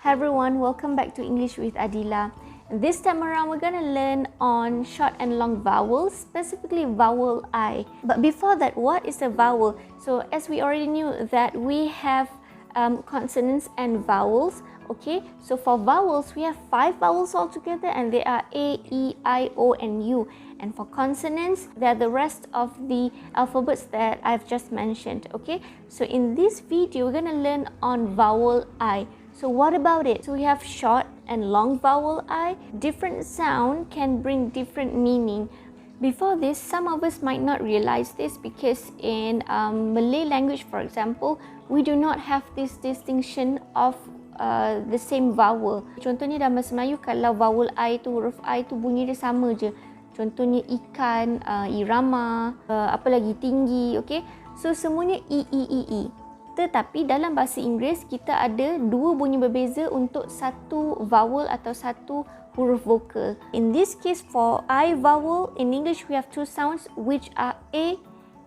Hi everyone, welcome back to English with Adila. This time around we're going to learn on short and long vowels, specifically vowel I. But before that, what is a vowel? So as we already knew that we have consonants and vowels. Okay, so for vowels we have 5 vowels altogether and they are A, E, I, O and U. And for consonants, they are the rest of the alphabets that I've just mentioned. Okay, so in this video we're going to learn on vowel I. So what about it? So we have short and long vowel I. Different sound can bring different meaning. Before this, some of us might not realize this because in Malay language, for example, we do not have this distinction of the same vowel. Contohnya dalam bahasa Melayu, kalau vowel I tu, huruf I tu bunyi dia sama je. Contohnya ikan, irama, apa lagi, tinggi, okay? So semuanya I. Tetapi dalam bahasa Inggeris, kita ada 2 bunyi berbeza untuk satu vowel atau satu huruf vokal. In this case, for I vowel, in English we have 2 sounds which are A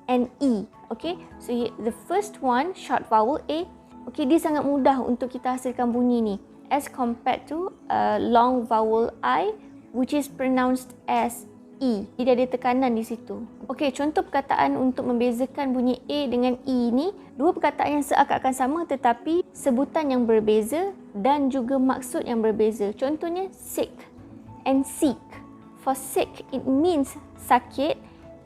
and E. Okay, so the first one, short vowel A, okay, dia sangat mudah untuk kita hasilkan bunyi ni as compared to long vowel I, which is pronounced as E. Dia ada tekanan di situ. Okey, contoh perkataan untuk membezakan bunyi A dengan E ni, 2 perkataan yang seakan-akan sama tetapi sebutan yang berbeza dan juga maksud yang berbeza. Contohnya sick and seek. For sick, it means sakit,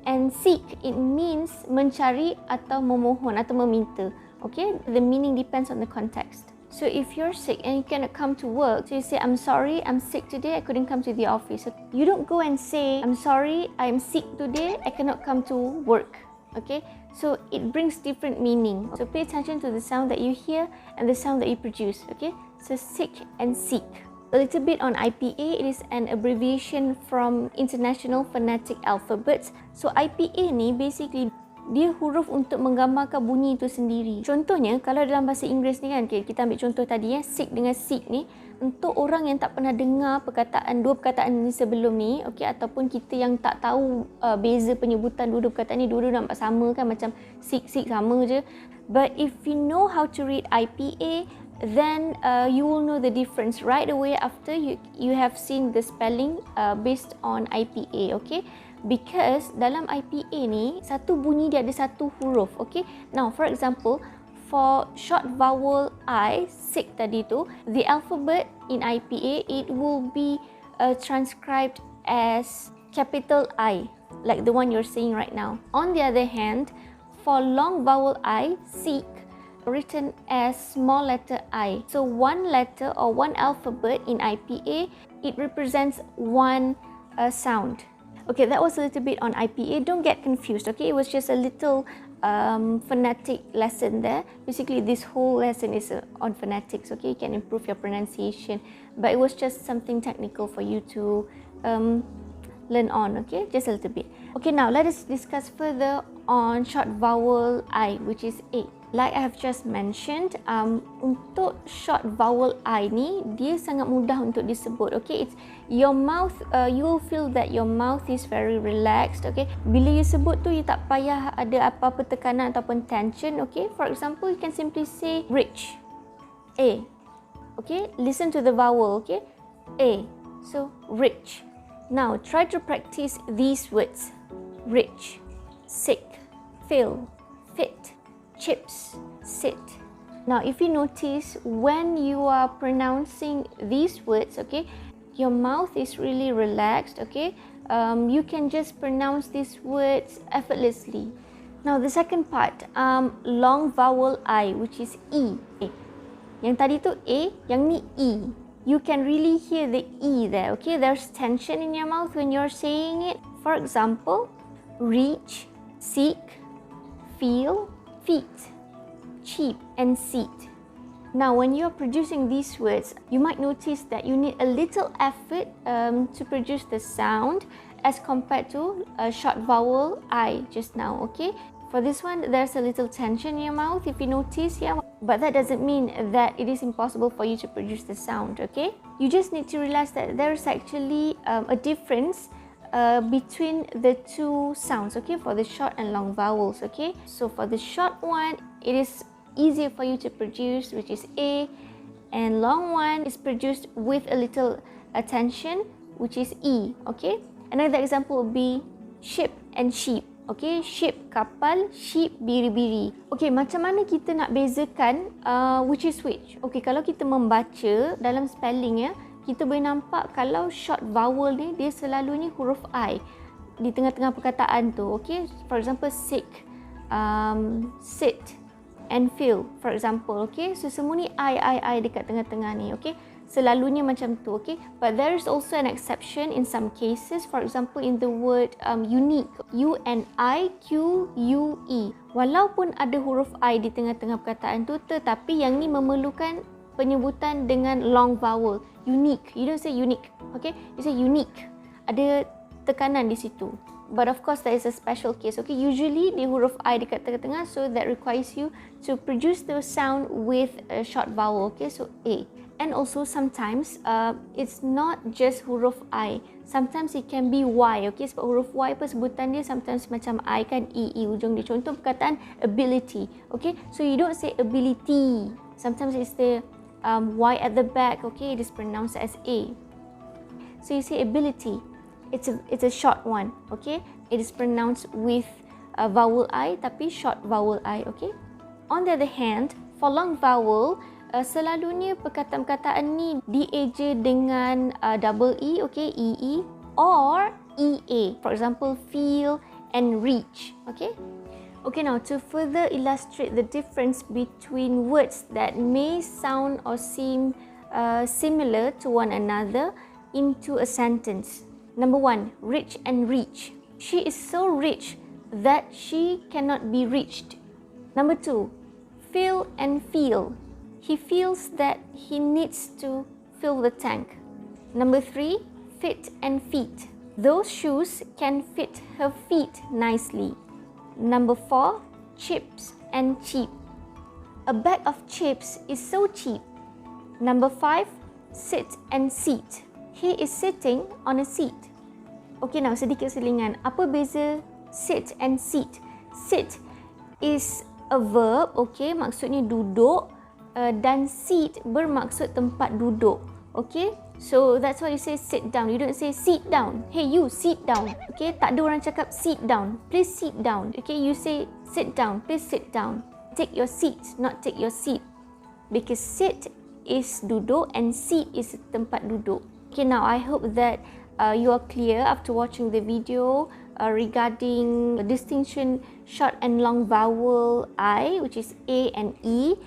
and seek, it means mencari atau memohon atau meminta. Okay, the meaning depends on the context. So if you're sick and you cannot come to work, so you say, I'm sorry, I'm sick today, I couldn't come to the office. So you don't go and say, I'm sorry, I'm sick today, I cannot come to work. Okay, so it brings different meaning. So pay attention to the sound that you hear and the sound that you produce. Okay, so sick and seek. A little bit on IPA, it is an abbreviation from International Phonetic Alphabets. So IPA ni basically dia huruf untuk menggambarkan bunyi itu sendiri. Contohnya, kalau dalam bahasa Inggeris ni kan, kita ambil contoh tadi ya, sick dengan seek ni, untuk orang yang tak pernah dengar perkataan, 2 perkataan ni sebelum ni, okay, ataupun kita yang tak tahu beza penyebutan 2 perkataan ni, dua-dua nampak sama kan, macam seek sama je. But if you know how to read IPA, then you will know the difference right away after you have seen the spelling based on IPA, okay? Because dalam IPA ni, satu bunyi dia ada satu huruf, okay? Now, for example, for short vowel I, sick tadi tu, the alphabet in IPA, it will be transcribed as capital I, like the one you're seeing right now. On the other hand, for long vowel I, seek, written as small letter I. So one letter or one alphabet in IPA, it represents one sound. Okay, that was a little bit on IPA. Don't get confused, okay? It was just a little phonetic lesson there. Basically, this whole lesson is on phonetics, okay? You can improve your pronunciation. But it was just something technical for you to learn on, okay? Just a little bit. Okay, now let us discuss further on short vowel I, which is A. Like I have just mentioned, untuk short vowel I ni, dia sangat mudah untuk disebut. Okay, it's your mouth. You will feel that your mouth is very relaxed. Okay, bila you sebut tu, you tak payah ada apa-apa tekanan ataupun tension. Okay, for example, you can simply say rich, A. Okay, listen to the vowel. Okay, A. So rich. Now try to practice these words: rich, sick, fill, fit, chips, sit. Now if you notice, when you are pronouncing these words, okay, your mouth is really relaxed, okay? You can just pronounce these words effortlessly. Now the second part, long vowel I, which is E. Yang tadi tu A, yang ni E. You can really hear the E there, okay? There's tension in your mouth when you're saying it. For example, reach, seek, feel, feet, cheap and seat. Now when you're producing these words, you might notice that you need a little effort to produce the sound as compared to a short vowel I just now, okay? For this one, there's a little tension in your mouth if you notice, yeah, but that doesn't mean that it is impossible for you to produce the sound, okay? You just need to realize that there's actually a difference between the 2 sounds, okay, for the short and long vowels, okay? So for the short one, it is easier for you to produce, which is A, and long one is produced with a little attention, which is E. Okay, another example would be ship and sheep. Okay, ship kapal, sheep biri-biri. Okay, macam mana kita nak bezakan which is which? Okay, kalau kita membaca dalam spelling ya, kita boleh nampak kalau short vowel ni dia selalunya huruf I di tengah-tengah perkataan tu. Okay, for example sick, sit and feel, for example. Okay, so semua ni I dekat tengah-tengah ni. Okay, selalunya macam tu. Okay, but there is also an exception in some cases. For example, in the word unique, U-N-I-Q-U-E, walaupun ada huruf I di tengah-tengah perkataan tu, tetapi yang ni memerlukan penyebutan dengan long vowel. Unique, you don't say unique. Okay, you say unique, ada tekanan di situ. But of course there is a special case. Okay, usually the huruf I dekat tengah-tengah, so that requires you to produce the sound with a short vowel. Okay, so A. And also sometimes it's not just huruf I, sometimes it can be Y. Okay, sebab huruf Y apa sebutan dia sometimes macam I kan, E ujung dia. Contoh perkataan ability. Okay, so you don't say ability, sometimes it's the Y at the back. Okay, it is pronounced as A. So you say ability, it's a short one. Okay, it is pronounced with a vowel I tapi short vowel I. Okay, on the other hand, for long vowel, selalunya perkataan-perkataan ni dieja dengan double E, okay, EE or EA. For example, feel and reach. Okay. Okay, now to further illustrate the difference between words that may sound or seem similar to one another into a sentence. Number 1, rich and reach. She is so rich that she cannot be reached. Number 2, fill and feel. He feels that he needs to fill the tank. Number 3, fit and feet. Those shoes can fit her feet nicely. Number 4, chips and cheap. A bag of chips is so cheap. Number 5, sit and seat. He is sitting on a seat. Okay, now sedikit selingan. Apa beza sit and seat? Sit is a verb, okay, maksudnya duduk, dan seat bermaksud tempat duduk. Okay, so that's why you say sit down. You don't say sit down. Hey, you sit down. Okay, tak ada orang cakap sit down. Please sit down. Okay, you say sit down. Please sit down. Take your seat, not take your seat. Because sit is duduk and seat is tempat duduk. Okay, now I hope that you are clear after watching the video regarding the distinction short and long vowel I, which is A and E.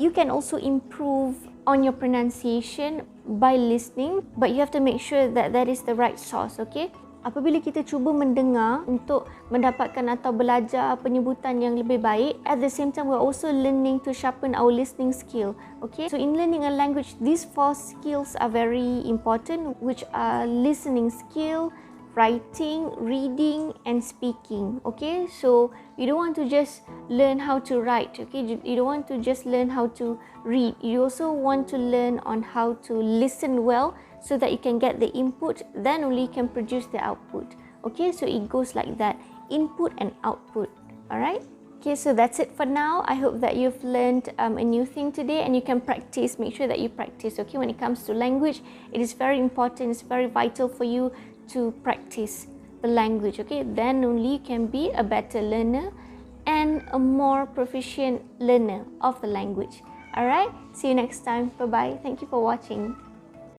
You can also improve on your pronunciation by listening, but you have to make sure that that is the right source. Okay, apabila kita cuba mendengar untuk mendapatkan atau belajar penyebutan yang lebih baik, at the same time we're also learning to sharpen our listening skill. Okay, so in learning a language, these 4 skills are very important, which are listening skill, writing, reading and speaking. Okay, so you don't want to just learn how to write. Okay, you don't want to just learn how to read. You also want to learn on how to listen well, so that you can get the input, then only you can produce the output. Okay, so it goes like that, input and output. Alright, okay, so that's it for now. I hope that you've learned a new thing today, and you can practice. Make sure that you practice. Okay, when it comes to language, it is very important, it's very vital for you to practice the language. Okay, then only you can be a better learner and a more proficient learner of the language. Alright, see you next time. Bye bye. Thank you for watching.